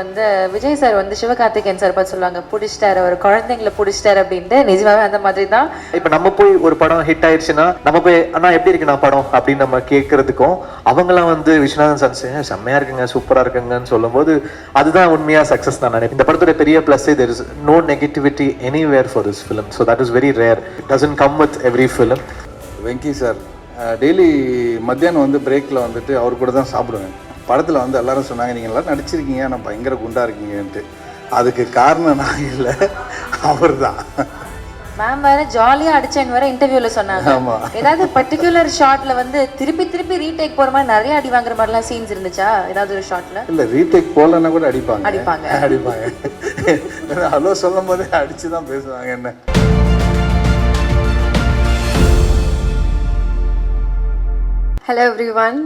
வந்து விஜய் சார் வந்து சிவகார்த்திகேயன் சார் பார்த்து சொல்லுவாங்க புடிச்சிட்டாரு ஒரு குழந்தைங்களை புடிச்சிட்டாரு அப்படின்ட்டு நிஜமாவே அந்த மாதிரி தான். இப்ப நம்ம போய் ஒரு படம் ஹிட் ஆயிடுச்சுன்னா நம்ம போய் அண்ணா எப்படி இருக்கு நான் படம் அப்படின்னு நம்ம கேட்கறதுக்கும் அவங்களாம் வந்து விஸ்வநாதன் சன்ஸ் செம்மையா இருக்குங்க சூப்பரா இருக்குங்கன்னு சொல்லும் போது அதுதான் உண்மையா சக்சஸ் தான் நினைக்கிறேன். இந்த படத்தோட பெரிய plus there is no negativity anywhere for this film, so that is very rare. It doesn't come with every film. Venky sir daily மத்தியானம் வந்து பிரேக்கில் வந்துட்டு அவர் கூட தான் சாப்பிடுவேன். படத்தில் வந்து எல்லாரும் சொன்னாங்க நீங்கள் எல்லாம் நடிச்சிருக்கீங்க ஆனால் பயங்கர குண்டாக இருக்கீங்கன்ட்டு. அதுக்கு காரணம் நான் இல்லை, அவர் தான். மேம் வேற ஜாலியா அடிச்சேன்னு வேற இன்டர்வியூல சொன்னாங்க. ஏதாவது பர்டிகுலர் ஷாட்ல வந்து திருப்பி திருப்பி ரீடேக் போற மாதிரி நிறைய அடி வாங்குற மாதிரிலாம் சீன்ஸ் இருந்துச்சா ஏதாவது ஒரு ஷாட்ல? இல்லை ரீடேக் போகலன்னா கூட அடிப்பாங்க. ஹலோ சொல்லும் போதே அடிச்சு தான் பேசுவாங்க என்ன. Hello everyone.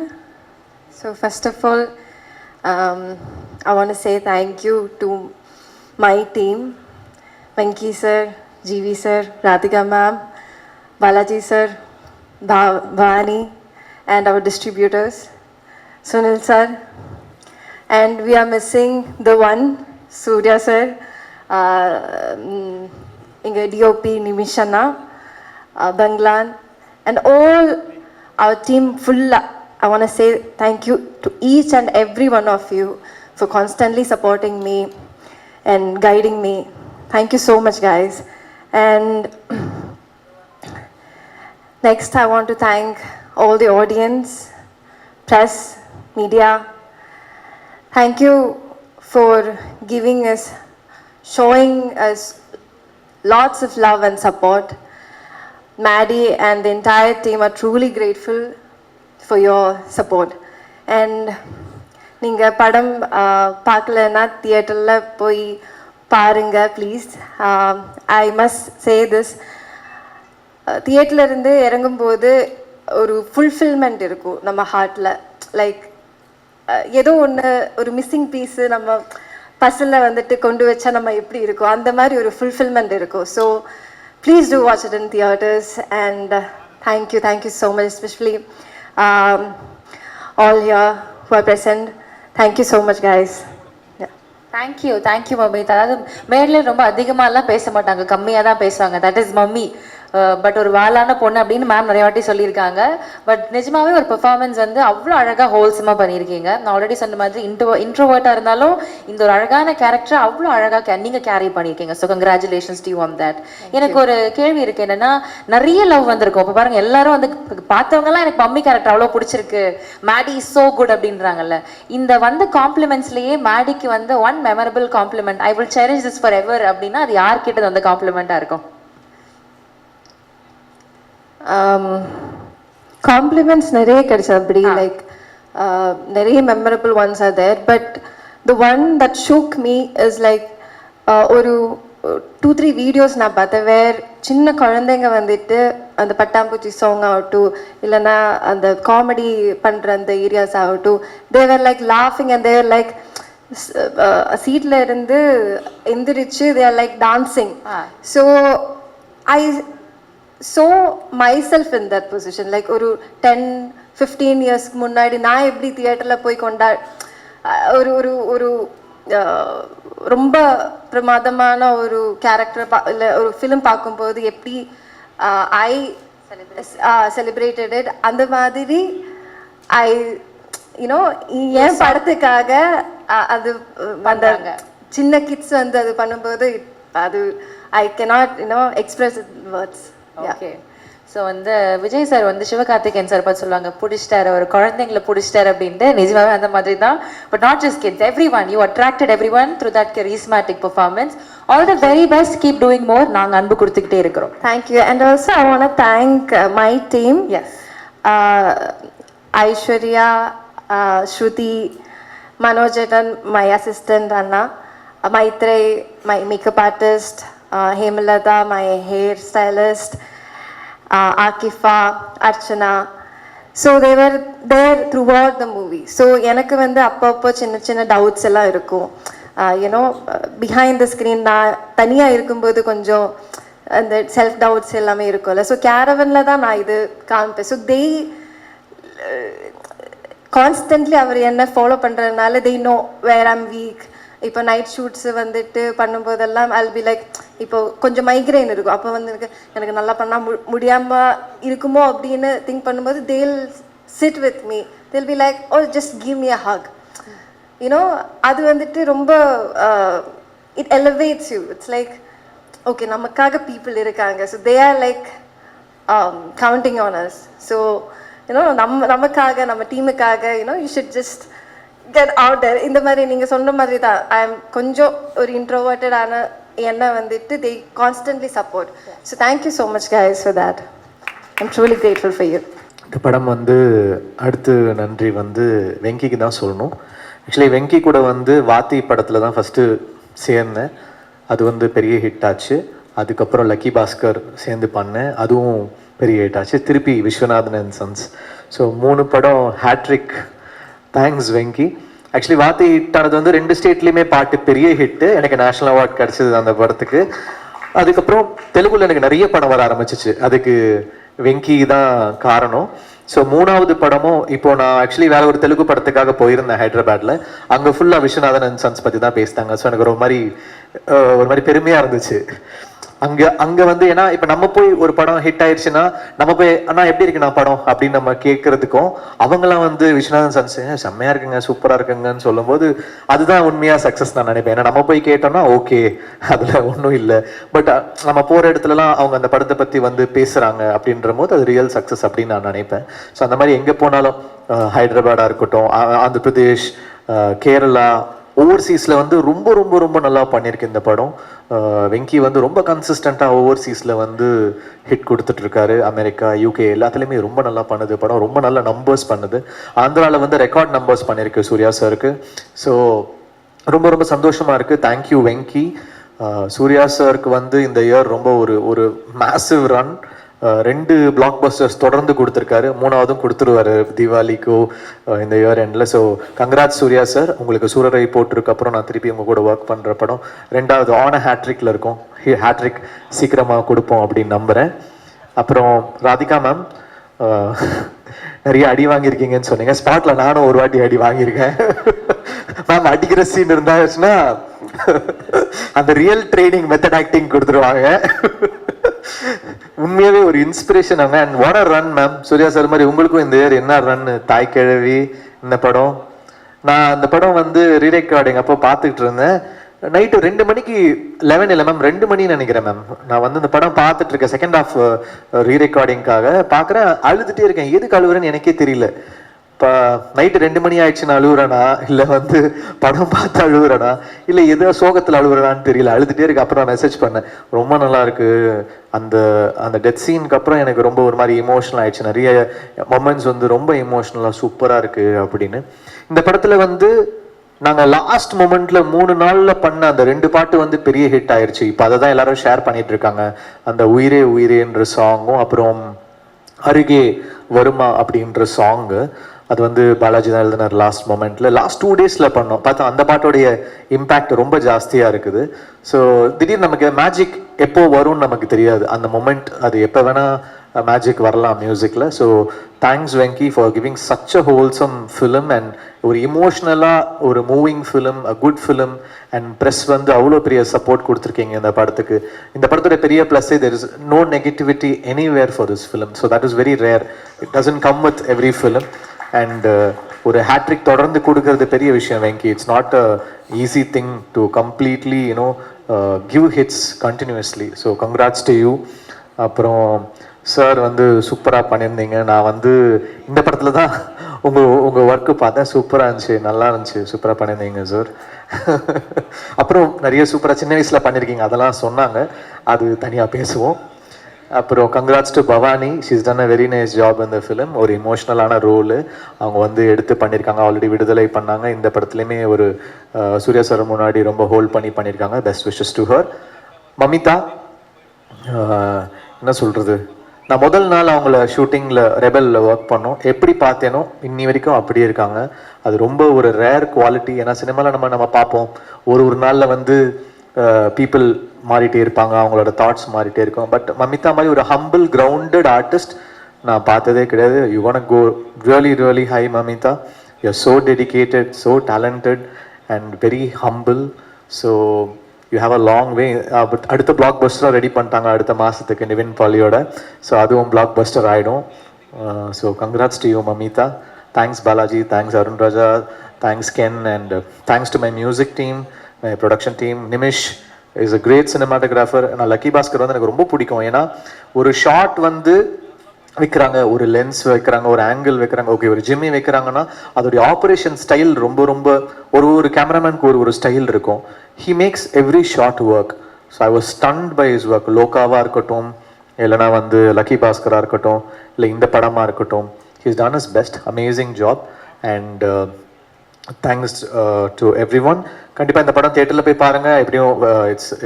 So first of all, I want to say thank you to my team, Venki sir, GV sir, Radhika ma'am, Balaji sir, Bhavani, and our distributors, Sunil sir. And we are missing the one, Surya sir, Inga DOP Nimishana, Banglan, and all our team full. I want to say thank you to each and every one of you for constantly supporting me and guiding me. Thank you so much, guys. And next, I want to thank all the audience, press, media. Thank you for giving us, showing us lots of love and support. Maddie and the entire team are truly grateful for your support. And நீங்க படம் பார்க்கலன்னா தியேட்டர்ல போய் பாருங்க please. I must say this, தியேட்டர்ல இருந்து இறங்கும்போது ஒரு ஃபுல்ஃபில்மெண்ட் இருக்கும் நம்ம ஹார்ட்ல. லைக் ஏதோ ஒன்று ஒரு மிஸ்ஸிங் பீஸு நம்ம பஸ்ஸில் வந்துட்டு கொண்டு வச்சா நம்ம எப்படி இருக்கும் அந்த மாதிரி ஒரு ஃபுல்ஃபில்மெண்ட் இருக்கும். So please do watch it in theaters. And thank you so much, especially all here who are present. Thank you so much, guys. Thank you mummy. அதாவது மேடையில் ரொம்ப அதிகமாகலாம் பேச மாட்டாங்க, கம்மியாக தான் பேசுவாங்க. That is mummy. பட் ஒரு வாலான பொண்ணு அப்படின்னு மேம் நிறைய வாட்டி சொல்லியிருக்காங்க. பட் நிஜமாவே ஒரு பெர்ஃபார்மன்ஸ் வந்து அவ்வளோ அழகாக ஹோல்சமாக பண்ணியிருக்கீங்க. நான் ஆல்ரெடி சொன்ன மாதிரி இன்ட்ரோவர்ட்டாக இருந்தாலும் இந்த ஒரு அழகான கேரக்டர் அவ்வளோ அழகாக நீங்கள் கேரி பண்ணியிருக்கீங்க. So congratulations to you on that. எனக்கு ஒரு கேள்வி இருக்குது, என்னென்னா நிறைய லவ் வந்திருக்கும். இப்போ பாருங்கள் எல்லாரும் வந்து பார்த்தவங்கலாம் எனக்கு மம்மி கேரக்டர் அவ்வளோ பிடிச்சிருக்கு, மேடி இஸ் ஸோ குட் அப்படின்றாங்கல்ல. இந்த வந்து காம்ப்ளிமெண்ட்ஸ்லேயே மேடிக்கு வந்து one memorable compliment, I will cherish this forever அப்படின்னா அது யார்கிட்ட வந்து காம்ப்ளிமெண்ட்டாக இருக்கும்? Compliments நிறைய கிடைச்சது அப்படி. லைக் நிறைய memorable ones are there. But the one that shock me is like ஒரு 2-3 வீடியோஸ் நான் பார்த்தேன். சின்ன குழந்தைங்க வந்துட்டு அந்த பட்டாம்பூச்சி சாங் ஆகட்டும், இல்லைன்னா அந்த காமெடி பண்ணுற அந்த ஏரியாஸ் ஆகட்டும், தேவர் லைக் லாஃபிங் அண்ட் தேவர் லைக் சீட்ல இருந்து எந்திரிச்சு they're like dancing. So I so myself in that position, like ஒரு 10-15 இயர்ஸ்க்கு முன்னாடி நான் எப்படி தியேட்டரில் போய் ஒரு ஒரு ஒரு ரொம்ப பிரமாதமான ஒரு கேரக்டர் இல்லை ஒரு ஃபிலிம் பார்க்கும்போது எப்படி ஐ செலிப்ரேட்டட் இட், அந்த மாதிரி ஐ யூனோ என் படத்துக்காக அது அந்த சின்ன கிட்ஸ் வந்து அது பண்ணும்போது அது ஐ cannot express it in words. Okay. So வந்து விஜய் சார் வந்து சிவகார்த்திகேயன் சார் பார்த்து சொல்லுவாங்க புடிச்சிட்டாரு ஒரு குழந்தைங்களை புடிச்சிட்டாரு அப்படின்ட்டு. நிஜமாவே அந்த மாதிரி தான். But not just kids, every one. You attracted every one through that charismatic performance. All the very best, keep doing more. நாங்கள் அன்பு கொடுத்துக்கிட்டே இருக்கிறோம். Thank you. And also I want to thank my team. Yes, Aishwarya, Shruti, Manojan, my assistant அண்ணா, Maithreya, my makeup artist, Hemalata, my hair stylist, Akifa, Archana. So they were there throughout the movie. So எனக்கு வந்து அப்பப்போ சின்ன doubts எல்லாம் இருக்கும். யூனோ பிஹைண்ட் த ஸ்க்ரீன் நான் தனியாக இருக்கும்போது கொஞ்சம் அந்த செல்ஃப் டவுட்ஸ் எல்லாமே இருக்கும்ல. ஸோ கேரவனில் தான் நான் இது காமிப்பேன். ஸோ தே கான்ஸ்டன்ட்லி அவர் என்ன ஃபாலோ பண்ணுறதுனால they know where I'm weak, இப்போ நைட் ஷூட்ஸ் வந்துட்டு பண்ணும்போதெல்லாம் I'll be like இப்போ கொஞ்சம் மைக்ரைன் இருக்கும், அப்போ வந்து எனக்கு நல்லா பண்ணால் முடியாமல் இருக்குமோ அப்படின்னு திங்க் பண்ணும்போது they'll sit with me, they'll be like, oh just give me a hug, you know. அது வந்துட்டு ரொம்ப it elevates you. It's like okay, நமக்காக people இருக்காங்க, so they are like counting on us. So you know, நமக்காக நம்ம டீமுக்காக you know, you should just get out there. இந்த மாதிரி நீங்கள் சொன்ன மாதிரி தான் ஐ எம் கொஞ்சம் ஒரு இன்ட்ரோவர்ட்டடான என்ன வந்துட்டு they constantly support. So thank you so much guys for that. I'm truly grateful for you. இந்த படம் வந்து அடுத்து நன்றி வந்து வெங்கிக்கு தான் சொல்லணும். ஆக்சுவலி வெங்கி கூட வந்து வாத்தி படத்தில் தான் ஃபஸ்ட்டு சேர்ந்தேன், அது வந்து பெரிய ஹிட் ஆச்சு. அதுக்கப்புறம் லக்கி பாஸ்கர் சேர்ந்து பண்ணேன், அதுவும் பெரிய ஹிட் ஆச்சு. திருப்பி விஸ்வநாதன் அண்ட் சன்ஸ், ஸோ 3 படம் ஹேட்ரிக். தேங்க்ஸ் வெங்கி. ஆக்சுவலி வாத்தி ஹிட் ஆனது வந்து 2 ஸ்டேட்லேயுமே பாட்டு பெரிய ஹிட்டு, எனக்கு நேஷ்னல் அவார்ட் கிடச்சிது அந்த படத்துக்கு. அதுக்கப்புறம் தெலுங்குல எனக்கு நிறைய படம் வர ஆரம்பிச்சிச்சு, அதுக்கு வெங்கி தான் காரணம். ஸோ 3வது படமும் இப்போ நான் ஆக்சுவலி வேற ஒரு தெலுங்கு படத்துக்காக போயிருந்தேன் ஹைதராபாத்தில், அங்கே ஃபுல்லாக விஸ்வநாதன் அண்ட் சன்ஸ் பற்றி தான் பேசிட்டாங்க. ஸோ எனக்கு ஒரு மாதிரி பெருமையாக இருந்துச்சு. அங்கே வந்து ஏன்னா இப்போ நம்ம போய் ஒரு படம் ஹிட் ஆயிடுச்சுன்னா நம்ம போய் அண்ணா எப்படி இருக்குண்ணா படம் அப்படின்னு நம்ம கேட்கறதுக்கும், அவங்களாம் வந்து விஸ்வநாதன் சன்ஸ் செம்மையாக இருக்குங்க சூப்பராக இருக்குங்கன்னு சொல்லும்போது அதுதான் உண்மையாக சக்ஸஸ் நான் நினைப்பேன். ஏன்னா நம்ம போய் கேட்டோம்னா ஓகே அதில் ஒன்றும் இல்லை, பட் நம்ம போகிற இடத்துலலாம் அவங்க அந்த படத்தை பற்றி வந்து பேசுகிறாங்க அப்படின்ற போது அது ரியல் சக்ஸஸ் அப்படின்னு நான் நினைப்பேன். ஸோ அந்த மாதிரி எங்கே போனாலும் ஹைதராபாடாக இருக்கட்டும், ஆந்திர பிரதேஷ், கேரளா, ஓவர்சீஸில் வந்து ரொம்ப ரொம்ப ரொம்ப நல்லா பண்ணியிருக்கு இந்த படம். வெங்கி வந்து ரொம்ப கன்சிஸ்டண்ட்டாக ஓவர்சீஸில் வந்து ஹிட் கொடுத்துட்ருக்காரு. அமெரிக்கா, யூகே எல்லாத்துலேயுமே ரொம்ப நல்லா பண்ணுது படம், ரொம்ப நல்ல நம்பர்ஸ் பண்ணுது. ஆந்திராவில் வந்து ரெக்கார்ட் நம்பர்ஸ் பண்ணியிருக்கு சூர்யா சாருக்கு. ஸோ ரொம்ப ரொம்ப சந்தோஷமாக இருக்குது. தேங்க்யூ வெங்கி. சூர்யா சாருக்கு வந்து இந்த இயர் ரொம்ப ஒரு மேசிவ் ரன், 2 பிளாக் பஸ்டர்ஸ் தொடர்ந்து கொடுத்துருக்காரு, 3வதும் கொடுத்துருவாரு தீபாவளிக்கோ இந்த இயர் எண்டில். So congrats Suriya sir. உங்களுக்கு சூரரை போட்டிருக்கு அப்புறம் நான் திருப்பி உங்கள் கூட ஒர்க் பண்ணுற படம் 2வது ஆன ஹேட்ரிக்கில் இருக்கும், ஹேட்ரிக் சீக்கிரமாக கொடுப்போம் அப்படின்னு நம்புகிறேன். அப்புறம் ராதிகா மேம் நிறைய அடி வாங்கியிருக்கீங்கன்னு சொன்னீங்க, ஸ்பாட்டில் நானும் ஒரு வாட்டி அடி வாங்கியிருக்கேன். மேம் அடிக்கிற சீன் இருந்தாச்சுன்னா அந்த ரியல் ட்ரைனிங் மெத்தட் ஆக்டிங் கொடுத்துருவாங்க. உண்மையாவே ஒரு இன்ஸ்பிரேஷன் அவங்க. And what a run ma'am. Suriya sir மாதிரி உங்களுக்கும் இந்த இயர் என்ன ரன். தாய் கிழவி இந்த படம், நான் அந்த படம் வந்து ரீரெக்கார்டிங் அப்போ பார்த்துக்கிட்டு இருந்தேன். நைட்டு 2 மணிக்கு 11 இல்லை மேம் 2 மணின்னு நினைக்கிறேன் மேம். நான் வந்து இந்த படம் பார்த்துட்டு இருக்கேன், செகண்ட் ஹாஃப் ரீரெக்கார்டிங்காக பார்க்குறேன், அழுதுகிட்டே இருக்கேன். எதுக்கு அழுகுறேன்னு எனக்கே தெரியல. இப்போ நைட்டு 2 மணி ஆயிடுச்சுன்னு அழுகுறேனா, இல்லை வந்து படம் பார்த்து அழுகுறேனா, இல்லை எதோ சோகத்தில் அழுகுறேனான்னு தெரியல, அழுதுகிட்டே இருக்கு. அப்புறம் நான் மெசேஜ் பண்ணேன், ரொம்ப நல்லா இருக்கு அந்த டெத் சீனுக்கு அப்புறம் எனக்கு ரொம்ப ஒரு மாதிரி இமோஷனல் ஆயிடுச்சு. நிறைய மொமெண்ட்ஸ் வந்து ரொம்ப இமோஷனலாக சூப்பராக இருக்கு அப்படின்னு. இந்த படத்தில் வந்து நாங்கள் லாஸ்ட் மொமெண்ட்ல 3 நாளில் பண்ண அந்த 2 பாட்டு வந்து பெரிய ஹிட் ஆயிடுச்சு. இப்போ அதை தான் எல்லாரும் ஷேர் பண்ணிட்டு இருக்காங்க. அந்த உயிரே உயிரேன்ற சாங்கும் அப்புறம் அருகே வருமா அப்படின்ற சாங்கு, அது வந்து பாலாஜி தான் எழுதினார் லாஸ்ட் மொமெண்ட்ல. லாஸ்ட் 2 டேஸில் பண்ணோம். பார்த்தா அந்த பாட்டோடைய இம்பேக்ட் ரொம்ப ஜாஸ்தியாக இருக்குது. ஸோ திடீர்னு நமக்கு மேஜிக் எப்போ வரும்னு நமக்கு தெரியாது. அந்த மொமெண்ட் அது எப்போ வேணால் மேஜிக் வரலாம் மியூசிக்கில். So thanks Venky for giving such a wholesome film and ஒரு இமோஷ்னலாக ஒரு moving film, a good film. And press வந்து அவ்வளோ பெரிய சப்போர்ட் கொடுத்துருக்கீங்க இந்த படத்துக்கு. இந்த படத்தோட பெரிய ப்ளஸ்ஸே there is no negativity anywhere for this film. So that is very rare. It doesn't come with every film. And ஒரு ஹேட்ரிக் தொடர்ந்து கொடுக்கறது பெரிய விஷயம் Venky. It's not a easy thing to completely give hits continuously. So congrats to you. அப்புறம் sir வந்து சூப்பராக பண்ணியிருந்தீங்க. நான் வந்து இந்த படத்தில் தான் உங்கள் ஒர்க்கு பார்த்தேன், சூப்பராக இருந்துச்சு, நல்லா இருந்துச்சு, சூப்பராக பண்ணியிருந்தீங்க சார். அப்புறம் நிறைய சூப்பராக சின்ன வயசில் பண்ணியிருக்கீங்க, அதெல்லாம் சொன்னாங்க, அது தனியாக பேசுவோம். அப்புறம் congrats to Bhavani, she's done a very nice job இந்த ஃபிலிம். ஒரு இமோஷ்னலான ரோலு அவங்க வந்து எடுத்து பண்ணியிருக்காங்க. ஆல்ரெடி விடுதலை பண்ணாங்க, இந்த படத்துலையுமே ஒரு சூர்யா சார் முன்னாடி ரொம்ப ஹோல்ட் பண்ணியிருக்காங்க. Best wishes to her. Mamitha, என்ன சொல்கிறது, நான் முதல் நாள் அவங்கள ஷூட்டிங்கில் ரெபலில் ஒர்க் பண்ணோம், எப்படி பார்த்தேனோ இன்னி வரைக்கும் அப்படியே இருக்காங்க. அது ரொம்ப ஒரு ரேர் குவாலிட்டி. ஏன்னா சினிமாவில் நம்ம பார்ப்போம் ஒரு நாளில் வந்து பீப்புள் மாறிட்டே இருப்பாங்க, அவங்களோட தாட்ஸ் மாறிட்டே இருக்கும். பட் மமிதா மாதிரி ஒரு ஹம்பிள் கிரவுண்டட் ஆர்டிஸ்ட் நான் பார்த்ததே கிடையாது. You want go really really high Mamitha. You are so dedicated, so talented and very humble. So you have a long way. But அடுத்த பிளாக் பஸ்டராக ரெடி பண்ணிட்டாங்க அடுத்த மாதத்துக்கு நிவின் பாலியோட. ஸோ அதுவும் பிளாக் பஸ்டர் ஆகிடும். So congrats to you Mamitha. Thanks Balaji, thanks Arun Raja, thanks Ken, and thanks to my music team, my production team. Nimish is a great cinematographer. நான் லக்கி பாஸ்கர் வந்து எனக்கு ரொம்ப பிடிக்கும். ஏன்னா ஒரு ஷாட் வந்து வைக்கிறாங்க, ஒரு லென்ஸ் வைக்கிறாங்க, ஒரு ஆங்கிள் வைக்கிறாங்க, ஓகே ஒரு ஜிம்மி வைக்கிறாங்கன்னா அதோடைய ஆப்ரேஷன் ஸ்டைல் ரொம்ப ரொம்ப ஒரு கேமராமேனுக்கு ஒரு ஸ்டைல் இருக்கும். He makes every shot work. So I was stunned by his work. லோகாவாக இருக்கட்டும், இல்லைனா வந்து லக்கி பாஸ்கராக இருக்கட்டும், இல்லை இந்த படமாக இருக்கட்டும், he is done is best. Amazing job and thanks to every one. கண்டிப்பாக இந்த படம் தியேட்டரில் போய் பாருங்கள். எப்படியும்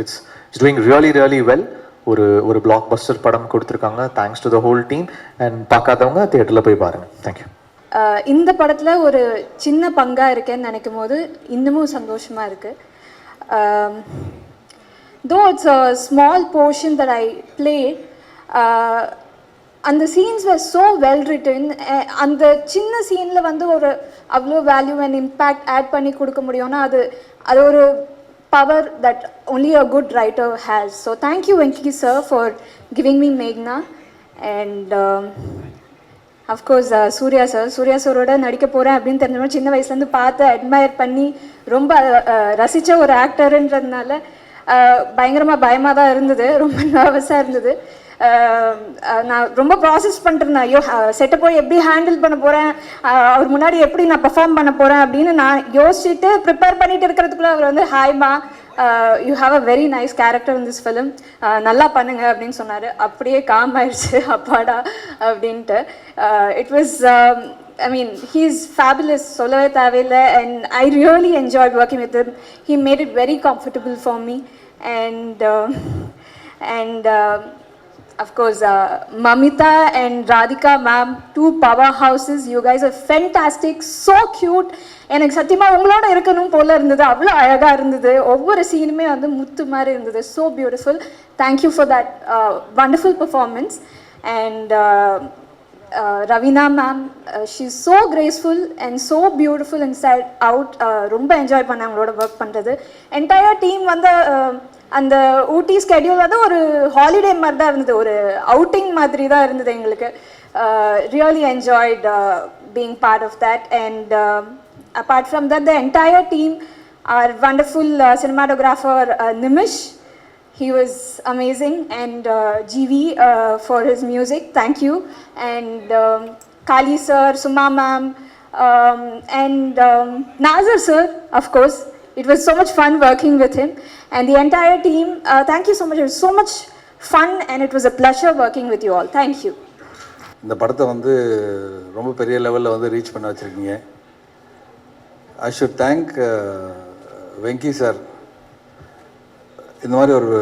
இட்ஸ் டூயிங் ரியலி வெல். ஒரு பிளாக் பஸ்டர் படம் கொடுத்துருக்காங்க. Thanks to the whole team. And பார்க்காதவங்க தியேட்டரில் போய் பாருங்கள். தேங்க்யூ. இந்த படத்தில் ஒரு சின்ன பங்காக இருக்கேன்னு நினைக்கும் போது இன்னமும் சந்தோஷமாக இருக்குது. Though it's a small portion that I played, அந்த scenes were so well written. அந்த சின்ன சீனில் வந்து ஒரு அவ்வளோ வேல்யூ அண்ட் இம்பேக்ட் ஆட் பண்ணி கொடுக்க முடியும்னா அது ஒரு power that only a good writer has. So thank you Venki sir for giving me Meghna, and of course Surya sir oda nadikka poren appdin therinjuma chinna vayasla irundhu paathu admire panni romba rasicha or actor endradnala பயங்கரமாக பயமாக தான் இருந்தது, ரொம்ப நர்வஸாக இருந்தது. நான் ரொம்ப process பண்ணிட்டுருந்தேன். ஐயோ செட்டை போய் எப்படி ஹேண்டில் பண்ண போகிறேன், அவர் முன்னாடி எப்படி நான் பெர்ஃபார்ம் பண்ண போகிறேன் அப்படின்னு நான் யோசிச்சுட்டு ப்ரிப்பேர் பண்ணிட்டு இருக்கிறதுக்குள்ளே அவர் வந்து ஹாய்மா, you have a very nice character in this film, நல்லா பண்ணுங்க அப்படின்னு சொன்னார். அப்படியே காம் ஆயிடுச்சு அப்பாடா அப்படின்ட்டு. It was I mean, he's fabulous, சொல்லவே தேவையில்லை. And I really enjoyed working with him. He made it very comfortable for me. And of course, Mamita and Radhika ma'am, two powerhouses. You guys are fantastic, so cute. எனக்கு சத்தியமாக உங்களோட இருக்கணும் போல இருந்தது, அவ்வளோ அழகாக இருந்தது. ஒவ்வொரு சீனுமே வந்து முத்து மாதிரி இருந்தது. So beautiful. Thank you for that wonderful performance. And Ravina ma'am, she's so graceful and so beautiful inside out. ரொம்ப என்ஜாய் பண்ண அவங்களோட ஒர்க் பண்ணுறது. என்டையர் டீம் வந்து அந்த ஊட்டி ஸ்கெடியூல் வந்து ஒரு ஹாலிடே மாதிரி தான் இருந்தது, ஒரு அவுட்டிங் மாதிரி தான் இருந்தது எங்களுக்கு. Really enjoyed being part of that. And apart from that the entire team, our wonderful cinematographer Nimish, he was amazing, and GV for his music, thank you. And Kali sir, Suma ma'am, and Nazar sir, of course. It was so much fun working with him and the entire team. Thank you so much. It was so much fun and it was a pleasure working with you all. Thank you. இந்த படத்தை வந்து ரொம்ப பெரிய லெவலில் வந்து reach பண்ண வச்சுருக்கீங்க. I should thank Venky sir. இந்த மாதிரி ஒரு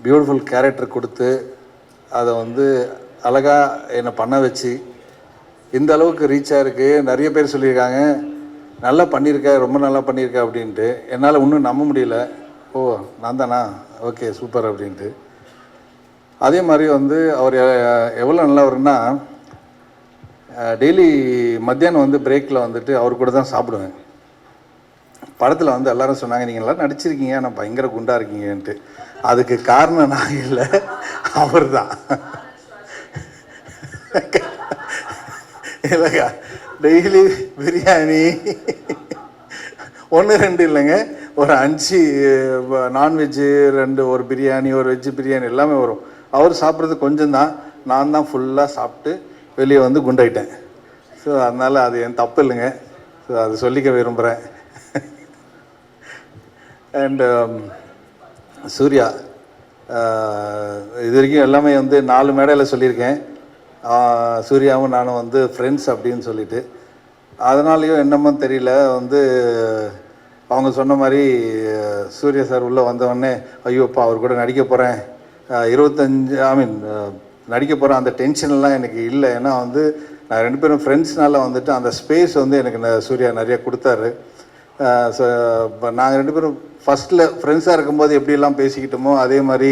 பியூட்டிஃபுல் கேரக்டர் கொடுத்து அதை வந்து அழகாக என்னை பண்ண வச்சு இந்த அளவுக்கு ரீச் ஆகிருக்கு. நிறைய பேர் சொல்லியிருக்காங்க நல்லா பண்ணியிருக்க, ரொம்ப நல்லா பண்ணியிருக்க அப்படின்ட்டு. என்னால் இன்னும் நம்ப முடியல. ஓ நான் தானா, ஓகே சூப்பர் அப்படின்ட்டு. அதே மாதிரி வந்து அவர் எவ்வளோ நல்லவர்னா, டெய்லி மத்தியானம் வந்து பிரேக்கில் வந்துட்டு அவர் கூட தான் சாப்பிடுவேன். படத்தில் வந்து எல்லோரும் சொன்னாங்க நீங்கள் எல்லாம் நடிச்சிருக்கீங்க ஆனால் பயங்கர குண்டாக இருக்கீங்கன்ட்டு. அதுக்கு காரணம் நான் இல்லை, அவர் தான். இல்லைக்கா, டெய்லி பிரியாணி 1-2 இல்லைங்க, ஒரு 5 நான்வெஜ்ஜு, 2 ஒரு பிரியாணி, ஒரு வெஜ்ஜு பிரியாணி எல்லாமே வரும். அவர் சாப்பிட்றது கொஞ்சம் தான், நான் தான் ஃபுல்லாக சாப்பிட்டு வெளியே வந்து குண்டாயிட்டேன். ஸோ அதனால் அது என் தப்பு இல்லைங்க. ஸோ அது சொல்லிக்க விரும்புகிறேன். அண்ட் சூர்யா, இது வரைக்கும் எல்லாமே வந்து 4 மேடையில் சொல்லியிருக்கேன். சூர்யாவும் நானும் வந்து ஃப்ரெண்ட்ஸ் அப்படின்னு சொல்லிட்டு. அதனாலேயோ என்னமோ தெரியல, வந்து அவங்க சொன்ன மாதிரி சூர்யா சார் உள்ளே வந்தவொடனே ஐயோப்பா அவர் கூட நடிக்க போகிறேன், 25 நடிக்க போகிறேன், அந்த டென்ஷன்லாம் எனக்கு இல்லை. ஏன்னா வந்து நான் 2 பேரும் ஃப்ரெண்ட்ஸ்னால வந்துட்டு அந்த ஸ்பேஸ் வந்து எனக்கு சூர்யா நிறையா கொடுத்தாரு. ஸோ இப்போ நாங்கள் 2 பேரும் ஃபஸ்ட்டில் ஃப்ரெண்ட்ஸாக இருக்கும்போது எப்படியெல்லாம் பேசிக்கிட்டோமோ அதே மாதிரி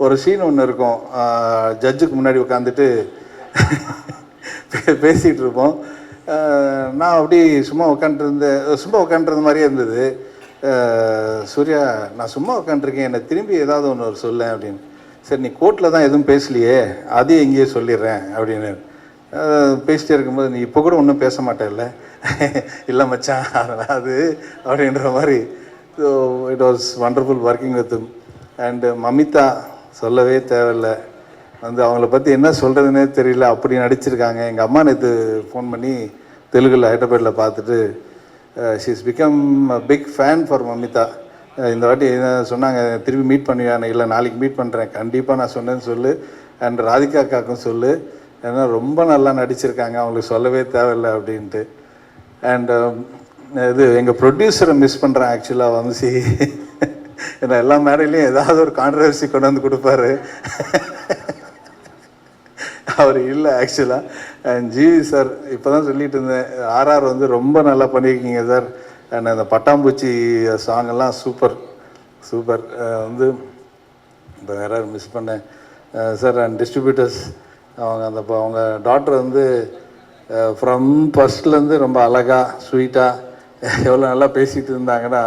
ஒரு சீன் ஒன்று இருக்கும். ஜட்ஜுக்கு முன்னாடி உட்காந்துட்டு பேசிகிட்டு இருப்போம். நான் அப்படி சும்மா உட்காந்துருந்த மாதிரியே இருந்தது. சூர்யா, நான் சும்மா உட்காந்துருக்கேன், என்னை திரும்பி ஏதாவது ஒன்று சொல்ல அப்படின்னு. சரி, நீ கோர்ட்டில் தான் எதுவும் பேசலையே, அதையும் எங்கேயே சொல்லிடுறேன் அப்படின்னு. பேசிட்டே இருக்கும்போது, நீ இப்போ கூட ஒன்றும் பேச மாட்டேல்ல? இல்லை மச்சான், அதனால் அது அப்படின்ற மாதிரி. So it was wonderful working with him. And Mamitha சொல்லவே தேவையில்லை. வந்து அவங்கள பற்றி என்ன சொல்கிறதுனே தெரியல, அப்படி நடிச்சிருக்காங்க. எங்கள் அம்மா நேற்று ஃபோன் பண்ணி தெலுங்கில் ஹைதராபாத்தில் பார்த்துட்டு she is become a big fan for Mamitha. இந்த வாட்டி என்ன சொன்னாங்க, திரும்பி மீட் பண்ணுவேன். இல்லை, நாளைக்கு மீட் பண்ணுறேன், கண்டிப்பாக நான் சொன்னேன்னு சொல்லு. அண்ட் ராதிகா அக்காக்கும் சொல்லு, ஏன்னா ரொம்ப நல்லா நடிச்சிருக்காங்க, அவங்களுக்கு சொல்லவே தேவையில்லை அப்படின்ட்டு. அண்ட் இது எங்கள் ப்ரொடியூசரை மிஸ் பண்ணுறேன் ஆக்சுவலாக, வம்சி. ஏன்னா எல்லா மேடையிலையும் ஏதாவது ஒரு கான்ட்ரவர்சி கொண்டு வந்து கொடுப்பாரு. அவர் இல்லை ஆக்சுவலாக. அண்ட் ஜிவி சார், இப்போ தான் சொல்லிட்டு இருந்தேன், ஆர்ஆர் வந்து ரொம்ப நல்லா பண்ணியிருக்கீங்க சார். அண்ட் அந்த பட்டாம்பூச்சி சாங்கெல்லாம் சூப்பர் சூப்பர். வந்து இப்போ வேற மிஸ் பண்ணேன் சார். அண்ட் டிஸ்ட்ரிபியூட்டர்ஸ், அவங்க டாக்டர் வந்து ஃப்ரம் ஃபஸ்ட்லேருந்து ரொம்ப அழகாக ஸ்வீட்டாக எவ்வளோ நல்லா பேசிகிட்டு இருந்தாங்கன்னா,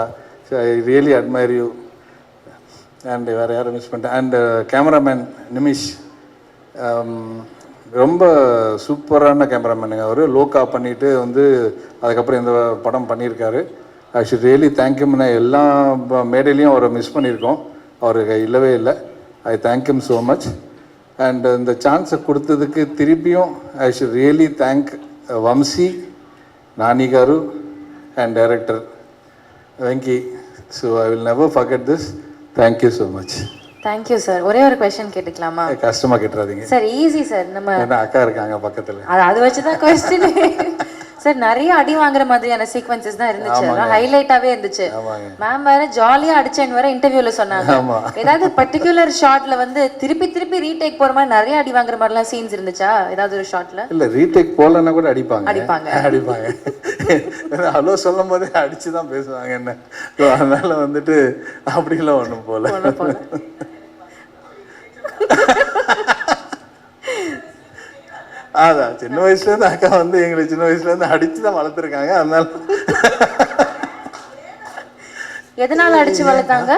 I really admire you. And வேறு யாரும் மிஸ் பண்ணிட்டேன். அண்டு கேமராமேன் நிமிஷ், ரொம்ப சூப்பரான கேமராமேனுங்க. அவர் லோக்கா பண்ணிவிட்டு வந்து அதுக்கப்புறம் இந்த படம் பண்ணியிருக்காரு. ஐ ஷுட் ரியலி தேங்க்யூம்னா, எல்லா மேடையிலையும் அவரை மிஸ் பண்ணியிருக்கோம், அவருக்கு இல்லவே இல்லை. I thank you so much. And இந்த சான்ஸை கொடுத்ததுக்கு திருப்பியும் I should really thank Vamsi, Nani garu and director Venky. So I will never forget this. Thank you so much. Thank you sir. ஒரே ஒரு கொஸ்டின் கேட்டுக்கலாமா? கஷ்டமாக கேட்டுறாதீங்க சார். Easy sir. நம்ம என்ன அக்கா இருக்காங்க பக்கத்தில், அது வச்சுதான் கொஸ்டின். சார், நிறைய அடி வாங்குற மாதிரியான சீக்வன்சஸ் தான் இருந்துச்சு, ஹைலைட்டாவே இருந்துச்சு. மேம் வேற ஜாலியா அடிச்சேன்னு வேற இன்டர்வியூல சொன்னாங்க. ஏதாவது பர்டிகுலர் ஷாட்ல வந்து திருப்பி திருப்பி ரீடேக் போற மாதிரி நிறைய அடி வாங்குற மாதிரிலாம் சீன்ஸ் இருந்துச்சா ஏதாவது ஒரு ஷாட்ல? இல்ல, ரீடேக் போலன்னா கூட அடிப்பாங்க. அடிப்பாங்க. ஹலோ சொல்லும் போதே அடிச்சுதான் பேசுவாங்க என்ன. அதனால வந்துட்டு அப்படிலாம் ஒண்ணும் போல. அதான் சின்ன வயசுல இருந்து அக்கா வந்து எங்களை சின்ன வயசுல இருந்து அடிச்சுதான் வளர்த்துருக்காங்க. அதனால எதனால அடிச்சு வளர்த்தாங்க?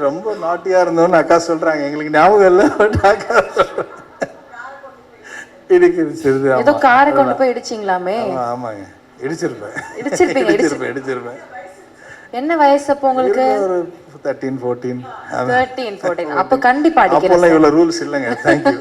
ரொம்ப நாட்டியா இருந்தோம்னு அக்கா சொல்றாங்க. எங்களுக்கு ஞாபகம் இல்லை, பட் அக்கா இடிச்சிருது. ஏதோ காரை கொண்டு போய் இடிச்சிங்களாமே? ஆமாங்க, இடிச்சிருப்பேன். இடிச்சிருப்பேன். என்ன வயசு அப்போ உங்களுக்கு? ஒரு 13, 14. அப்போ கண்டிப்பா அடிக்கிறேன். அப்போல்லாம் இவ்வளவு ரூல்ஸ் இல்லைங்க. தேங்க்யூ.